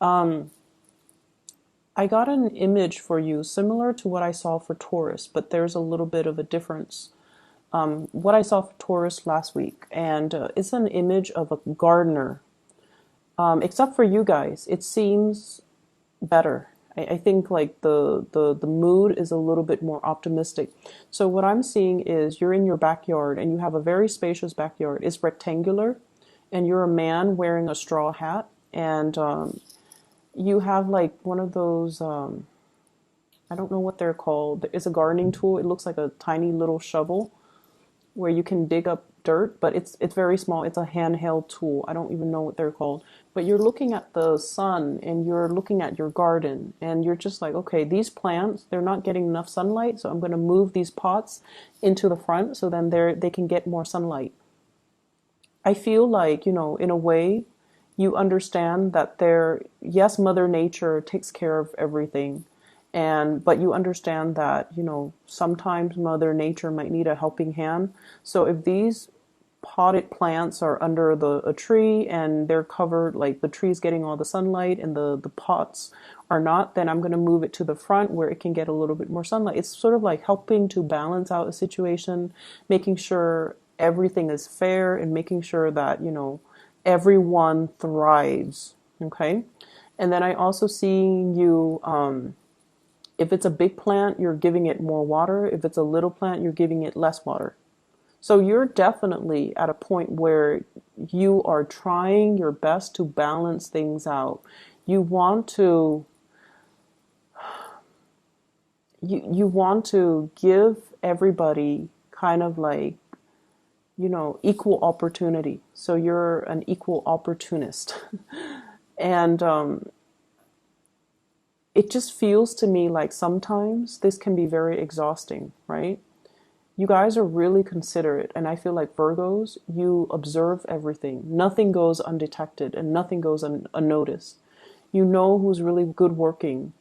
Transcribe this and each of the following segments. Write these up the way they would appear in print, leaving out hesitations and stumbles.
Um, I got an image for you similar to what I saw for Taurus, but there's a little bit of a difference. What I saw for Taurus last week, and it's an image of a gardener. Except for you guys, it seems better. I think like the mood is a little bit more optimistic. So what I'm seeing is you're in your backyard and you have a very spacious backyard. It's rectangular, and you're a man wearing a straw hat, and you have like one of those I don't know what they're called. It's a gardening tool. It looks like a tiny little shovel where you can dig up dirt, but it's very small. It's a handheld tool. I don't even know what they're called. But you're looking at the sun and you're looking at your garden and you're just like, okay, these plants, they're not getting enough sunlight, so I'm going to move these pots into the front so then they can get more sunlight. I feel like, in a way, you understand that yes, Mother Nature takes care of everything. But you understand that, sometimes Mother Nature might need a helping hand. So if these potted plants are under a tree and they're covered, like the tree's getting all the sunlight and the pots are not, then I'm going to move it to the front where it can get a little bit more sunlight. It's sort of like helping to balance out a situation, making sure everything is fair and making sure that, everyone thrives. Okay. And then I also see you, if it's a big plant, you're giving it more water. If it's a little plant, you're giving it less water. So you're definitely at a point where you are trying your best to balance things out. You want to you want to give everybody kind of like, equal opportunity. So you're an equal opportunist. And it just feels to me like sometimes this can be very exhausting, right? You guys are really considerate, and I feel like Virgos, you observe everything. Nothing goes undetected and nothing goes unnoticed. You know who's really hardworking.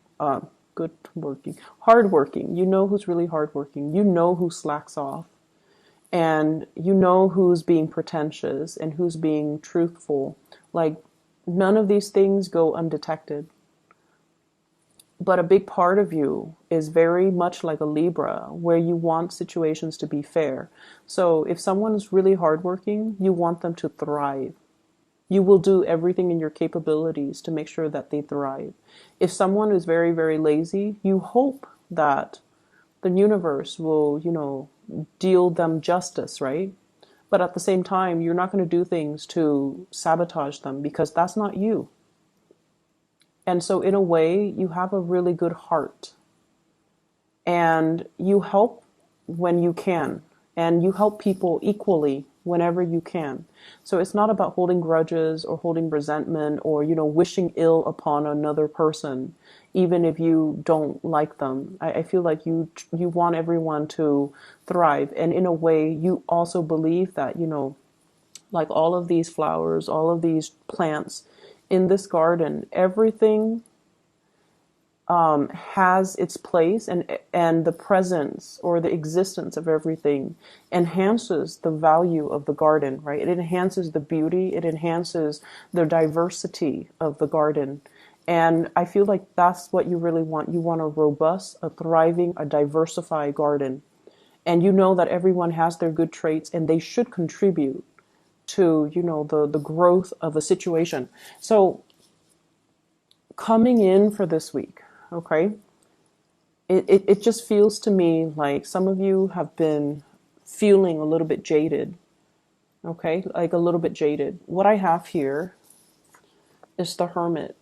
You know who's really hardworking. You know who slacks off. And you know who's being pretentious and who's being truthful. Like, none of these things go undetected. But a big part of you is very much like a Libra, where you want situations to be fair. So if someone is really hardworking, you want them to thrive. You will do everything in your capabilities to make sure that they thrive. If someone is very, very lazy, you hope that the universe will, deal them justice, right? But at the same time, you're not going to do things to sabotage them because that's not you. And so in a way, you have a really good heart and you help when you can, and you help people equally whenever you can. So it's not about holding grudges or holding resentment or, wishing ill upon another person, even if you don't like them. I feel like you want everyone to thrive. And in a way, you also believe that, like all of these flowers, all of these plants in this garden, everything has its place, and the presence or the existence of everything enhances the value of the garden, right? It enhances the beauty, it enhances the diversity of the garden. And I feel like that's what you really want. You want a robust, a thriving, a diversified garden. And you know that everyone has their good traits and they should contribute to, the growth of a situation. So coming in for this week, okay, it just feels to me like some of you have been feeling a little bit jaded, okay, like a little bit jaded. What I have here is the Hermit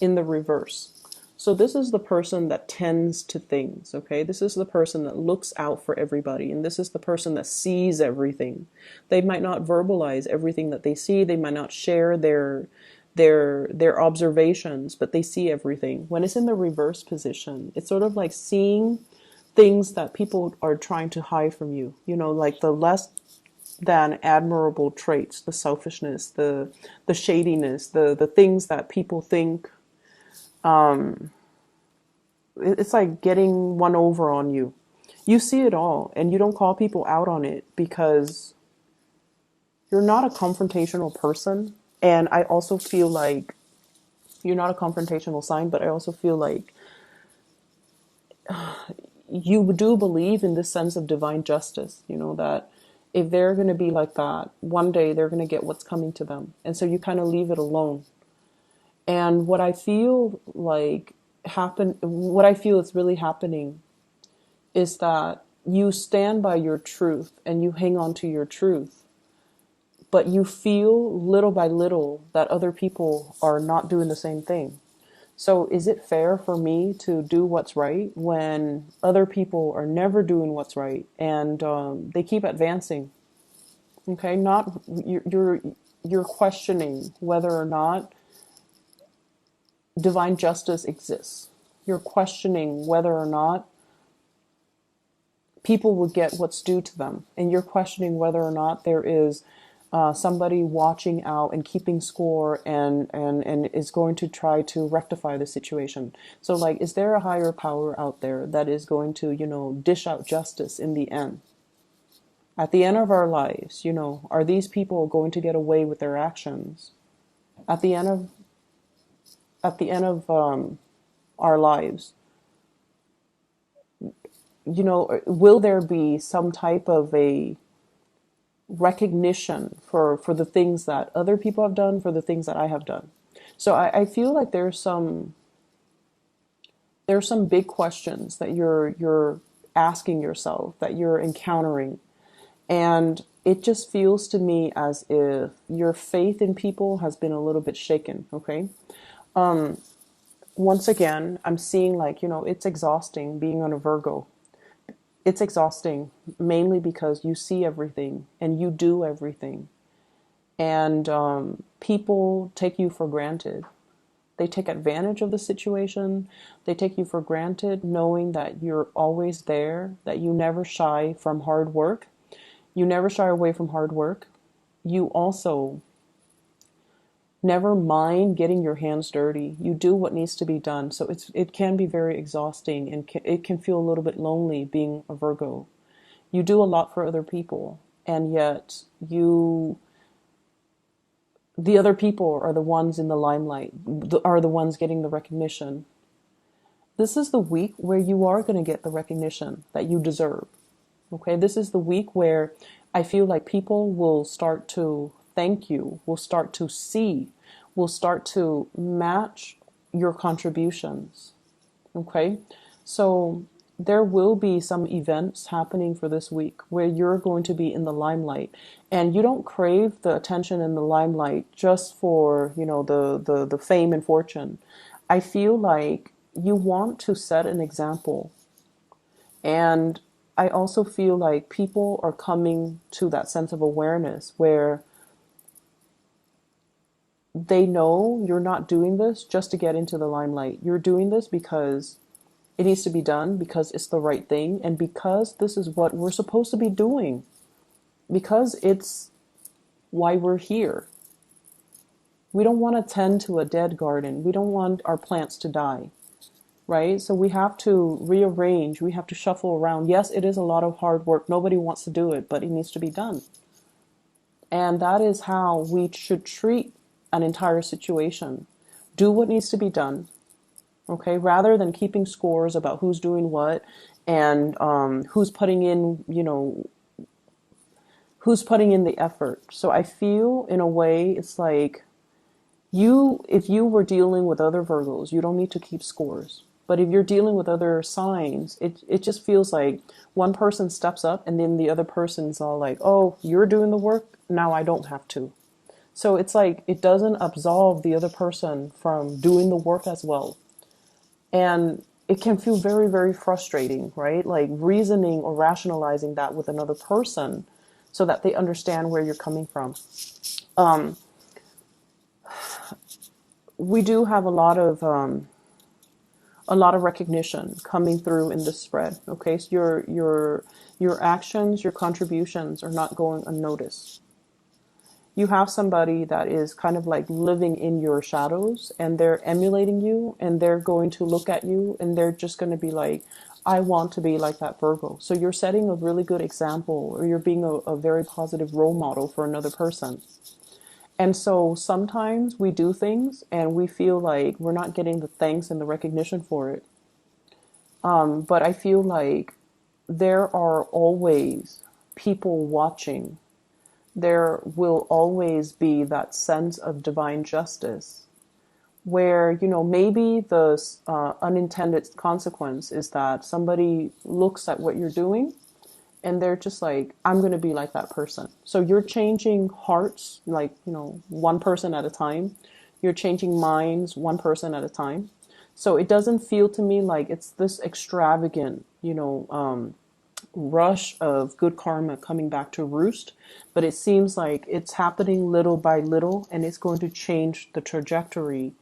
in the reverse. So this is the person that tends to things, okay? This is the person that looks out for everybody, and this is the person that sees everything. They might not verbalize everything that they see. They might not share their observations, but they see everything. When it's in the reverse position, it's sort of like seeing things that people are trying to hide from you, like the less than admirable traits, the selfishness, the shadiness, the things that people think, it's like getting one over on you. You see it all and you don't call people out on it because you're not a confrontational person. And I also feel like You're not a confrontational sign, but I also feel like you do believe in this sense of divine justice, that if they're going to be like that, one day they're going to get what's coming to them. And so you kind of leave it alone. And what I feel is really happening is that you stand by your truth and you hang on to your truth, but you feel little by little that other people are not doing the same thing. So is it fair for me to do what's right when other people are never doing what's right and they keep advancing? Okay, not you're questioning whether or not divine justice exists. You're questioning whether or not people will get what's due to them, and you're questioning whether or not there is somebody watching out and keeping score and is going to try to rectify the situation. So like, is there a higher power out there that is going to, dish out justice in the end? At the end of our lives, are these people going to get away with their actions? At the end of our lives, will there be some type of a recognition for the things that other people have done, for the things that I have done? So I feel like there's some big questions that you're asking yourself, that you're encountering. And it just feels to me as if your faith in people has been a little bit shaken, okay? Once again, I'm seeing it's exhausting being on a Virgo. It's exhausting mainly because you see everything and you do everything. And people take you for granted. They take advantage of the situation. They take you for granted, knowing that you're always there, that you never shy from hard work. You never shy away from hard work. You also never mind getting your hands dirty. You do what needs to be done. So it can be very exhausting, and it can feel a little bit lonely being a Virgo. You do a lot for other people, and yet the other people are the ones in the limelight, are the ones getting the recognition. This is the week where you are going to get the recognition that you deserve. Okay, this is the week where I feel like people will start to thank you, will start to see, will start to match your contributions. Okay, so there will be some events happening for this week where you're going to be in the limelight, and you don't crave the attention in the limelight just for the fame and fortune. I feel like you want to set an example, and I also feel like people are coming to that sense of awareness where they know you're not doing this just to get into the limelight. You're doing this because it needs to be done, because it's the right thing, and because this is what we're supposed to be doing, because it's why we're here. We don't want to tend to a dead garden. We don't want our plants to die. Right? So we have to rearrange, we have to shuffle around. Yes, it is a lot of hard work. Nobody wants to do it, but it needs to be done. And that is how we should treat an entire situation. Do what needs to be done, okay? Rather than keeping scores about who's doing what and who's putting in, who's putting in the effort. So I feel in a way it's like if you were dealing with other Virgos, you don't need to keep scores. But if you're dealing with other signs, it just feels like one person steps up and then the other person's all like, oh, you're doing the work, now I don't have to. So it's like it doesn't absolve the other person from doing the work as well. And it can feel very, very frustrating, right? Like reasoning or rationalizing that with another person so that they understand where you're coming from. We do have a lot of recognition coming through in this spread. Okay, so your actions, your contributions are not going unnoticed. You have somebody that is kind of like living in your shadows, and they're emulating you, and they're going to look at you, and they're just going to be like, I want to be like that Virgo. So you're setting a really good example, or you're being a very positive role model for another person. And so sometimes we do things and we feel like we're not getting the thanks and the recognition for it. But I feel like there are always people watching. There will always be that sense of divine justice where, maybe the unintended consequence is that somebody looks at what you're doing and they're just like, I'm going to be like that person. So you're changing hearts, like, one person at a time. You're changing minds, one person at a time. So it doesn't feel to me like it's this extravagant, rush of good karma coming back to roost, but it seems like it's happening little by little and it's going to change the trajectory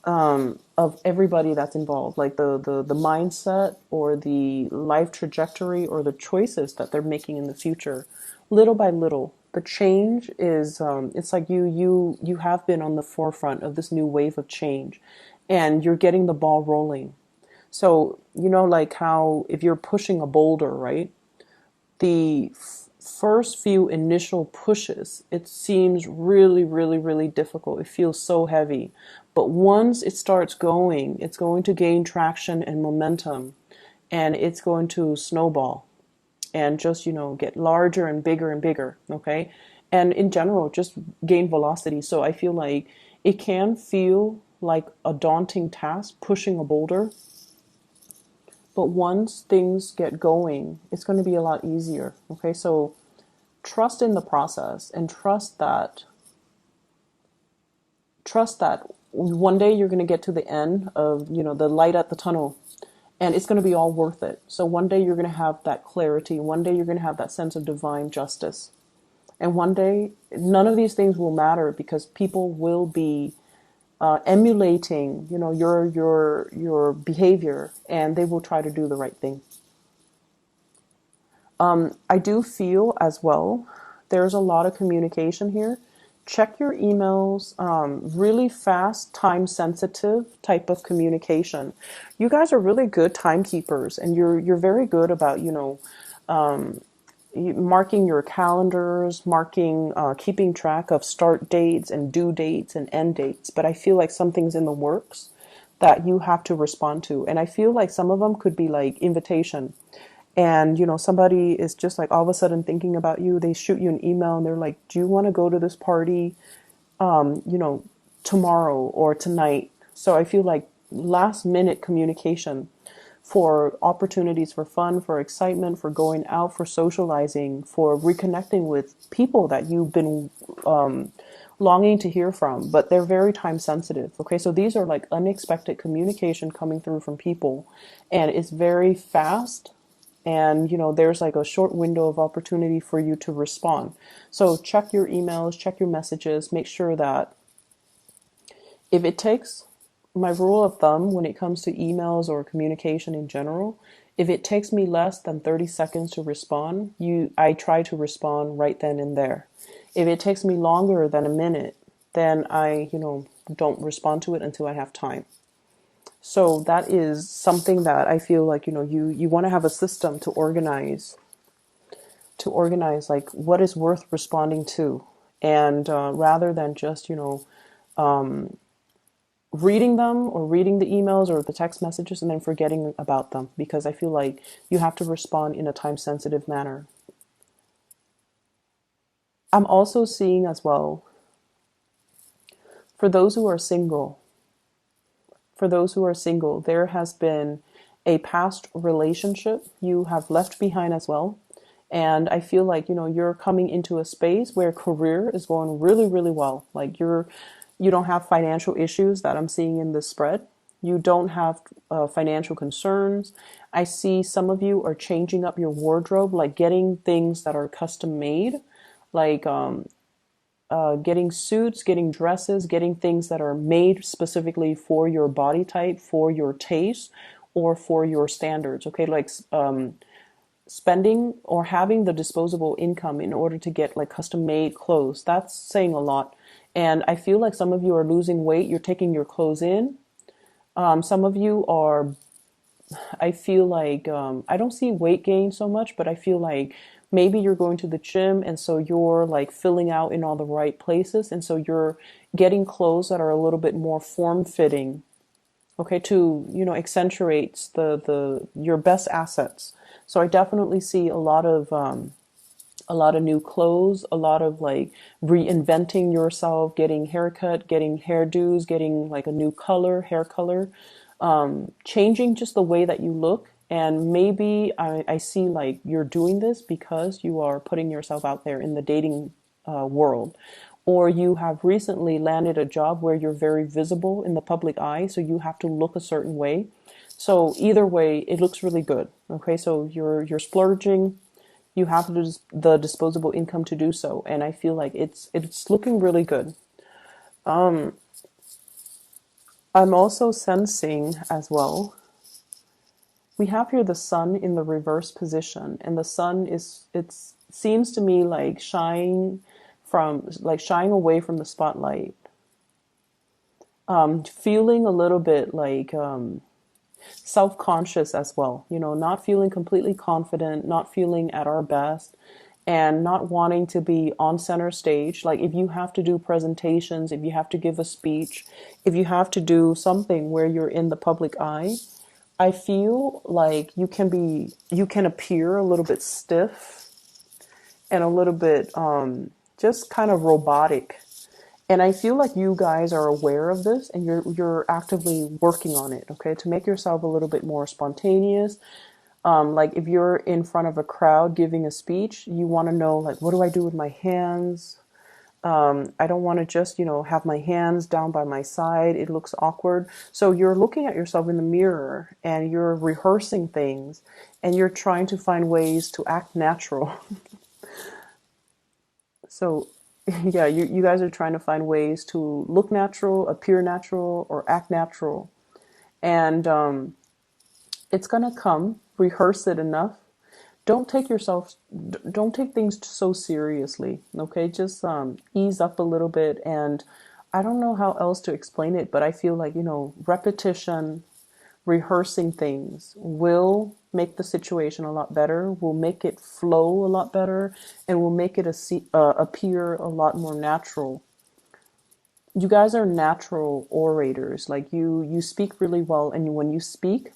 of everybody that's involved, like the mindset or the life trajectory or the choices that they're making in the future, little by little. The change is it's like you have been on the forefront of this new wave of change, and you're getting the ball rolling. So like how if you're pushing a boulder, right? The first few initial pushes, it seems really, really, really difficult. It feels so heavy. But once it starts going, it's going to gain traction and momentum, and it's going to snowball and just, get larger and bigger and bigger. Okay. And in general, just gain velocity. So I feel like it can feel like a daunting task pushing a boulder, but once things get going, it's going to be a lot easier. Okay, so trust in the process and trust that one day you're going to get to the end of, the light at the tunnel, and it's going to be all worth it. So one day you're going to have that clarity. One day you're going to have that sense of divine justice. And one day none of these things will matter because people will be emulating, your behavior, and they will try to do the right thing. I do feel as well there's a lot of communication here. Check your emails, really fast, time sensitive type of communication. You guys are really good timekeepers, and you're very good about, marking your calendars, keeping track of start dates and due dates and end dates. But I feel like something's in the works that you have to respond to. And I feel like some of them could be like invitation. And, somebody is just like all of a sudden thinking about you. They shoot you an email and they're like, do you want to go to this party, tomorrow or tonight? So I feel like last minute communication for opportunities for fun, for excitement, for going out, for socializing, for reconnecting with people that you've been longing to hear from, but they're very time sensitive. Okay, so these are like unexpected communication coming through from people, and it's very fast. And there's like a short window of opportunity for you to respond. So check your emails, check your messages, make sure that if it takes, my rule of thumb when it comes to emails or communication in general, if it takes me less than 30 seconds to respond, I try to respond right then and there. If it takes me longer than a minute, then I, don't respond to it until I have time. So that is something that I feel like, you want to have a system to organize like what is worth responding to. And rather than just, reading them or reading the emails or the text messages and then forgetting about them, because I feel like you have to respond in a time sensitive manner. I'm also seeing as well, for those who are single, there has been a past relationship you have left behind as well. And I feel like, you're coming into a space where career is going really, really well. Like you don't have financial issues that I'm seeing in this spread. You don't have financial concerns. I see some of you are changing up your wardrobe, like getting things that are custom made, like getting suits, getting dresses, getting things that are made specifically for your body type, for your taste, or for your standards. Okay, like spending or having the disposable income in order to get like custom made clothes. That's saying a lot. And I feel like some of you are losing weight. You're taking your clothes in. Some of you are, I feel like, I don't see weight gain so much, but I feel like maybe you're going to the gym, and so you're like filling out in all the right places, and so you're getting clothes that are a little bit more form fitting, okay, to, accentuates the your best assets. So I definitely see a lot of new clothes, a lot of like reinventing yourself, getting haircut, getting hairdos, getting like a new color, hair color, changing just the way that you look. And maybe I see like you're doing this because you are putting yourself out there in the dating world, or you have recently landed a job where you're very visible in the public eye, so you have to look a certain way. So either way, it looks really good. Okay, so you're splurging, you have the disposable income to do so, and I feel like it's looking really good. I'm also sensing as well, we have here the sun in the reverse position, and the sun is, it seems to me like shying away from the spotlight, feeling a little bit like self-conscious as well, not feeling completely confident, not feeling at our best, and not wanting to be on center stage. Like if you have to do presentations, if you have to give a speech, if you have to do something where you're in the public eye, I feel like you can appear a little bit stiff and a little bit just kind of robotic. And I feel like you guys are aware of this, and you're actively working on it, okay, to make yourself a little bit more spontaneous. Like if you're in front of a crowd giving a speech, you want to know, like, what do I do with my hands? I don't want to just, have my hands down by my side. It looks awkward. So you're looking at yourself in the mirror and you're rehearsing things, and you're trying to find ways to act natural. So yeah, you guys are trying to find ways to look natural, appear natural, or act natural. And it's going to come. Rehearse it enough. Don't take things so seriously, okay? Just ease up a little bit. And I don't know how else to explain it, but I feel like, repetition, rehearsing things will make the situation a lot better, will make it flow a lot better, and will make it appear a lot more natural. You guys are natural orators. Like you speak really well, and when you speak,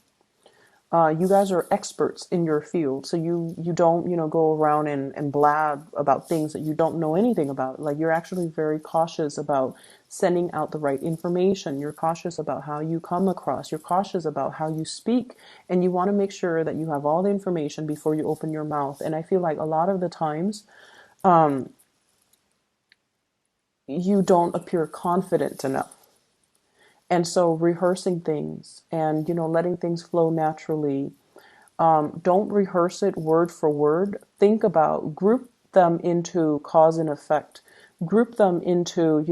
you guys are experts in your field, so you don't go around and blab about things that you don't know anything about. Like you're actually very cautious about sending out the right information. You're cautious about how you come across. You're cautious about how you speak, and you want to make sure that you have all the information before you open your mouth. And I feel like a lot of the times you don't appear confident enough. And so rehearsing things and letting things flow naturally. Don't rehearse it word for word. Think about, group them into cause and effect. Group them into,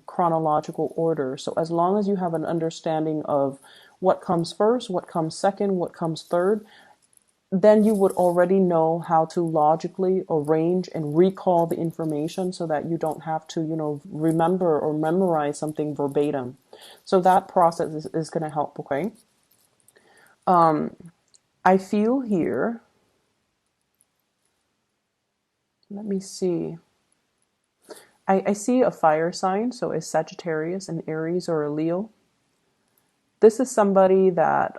chronological order. So as long as you have an understanding of what comes first, what comes second, what comes third, then you would already know how to logically arrange and recall the information so that you don't have to, remember or memorize something verbatim. So that process is going to help, okay? I feel here, let me see. I see a fire sign, so a Sagittarius, an Aries, or a Leo. This is somebody that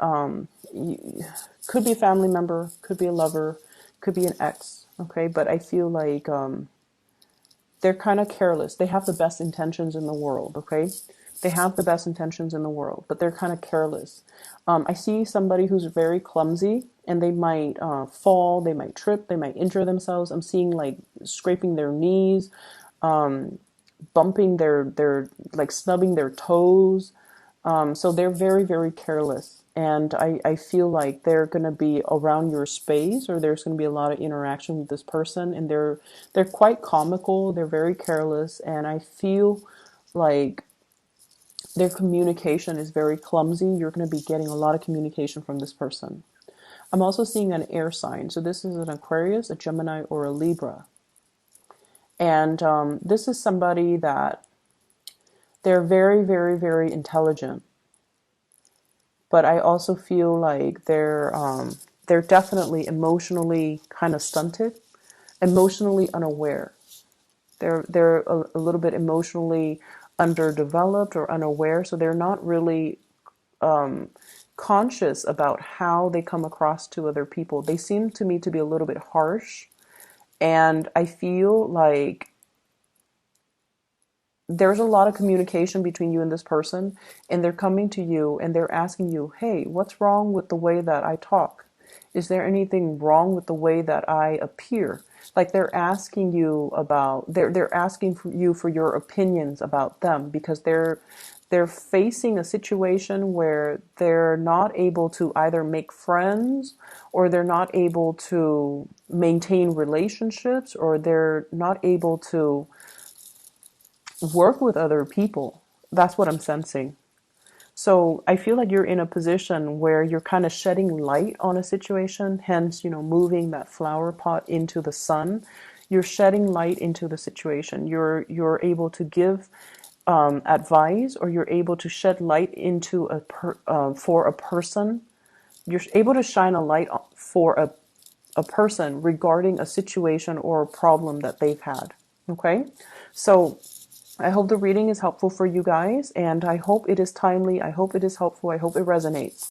could be a family member, could be a lover, could be an ex, okay? But I feel like they're kind of careless. They have the best intentions in the world, okay? They have the best intentions in the world, but they're kind of careless. I see somebody who's very clumsy, and they might fall, they might trip, they might injure themselves. I'm seeing like scraping their knees, bumping their like snubbing their toes. So they're very, very careless. And I feel like they're going to be around your space, or there's going to be a lot of interaction with this person. And they're quite comical. They're very careless. And I feel like their communication is very clumsy. You're going to be getting a lot of communication from this person. I'm also seeing an air sign. So this is an Aquarius, a Gemini, or a Libra. And this is somebody that they're very, very, very intelligent. But I also feel like they're definitely emotionally kind of stunted, emotionally unaware. They're a little bit emotionally underdeveloped or unaware, so they're not really conscious about how they come across to other people. They seem to me to be a little bit harsh, and I feel like there's a lot of communication between you and this person, and they're coming to you and they're asking you, hey, what's wrong with the way that I talk? Is there anything wrong with the way that I appear? Like they're asking you about, they're asking for you for your opinions about them, because they're facing a situation where they're not able to either make friends, or they're not able to maintain relationships, or they're not able to work with other people. That's what I'm sensing. So I feel like you're in a position where you're kind of shedding light on a situation, hence, moving that flower pot into the sun. You're shedding light into the situation. You're able to give advice, or you're able to shed light into for a person. You're able to shine a light for a person regarding a situation or a problem that they've had. Okay? So I hope the reading is helpful for you guys, and I hope it is timely. I hope it is helpful. I hope it resonates.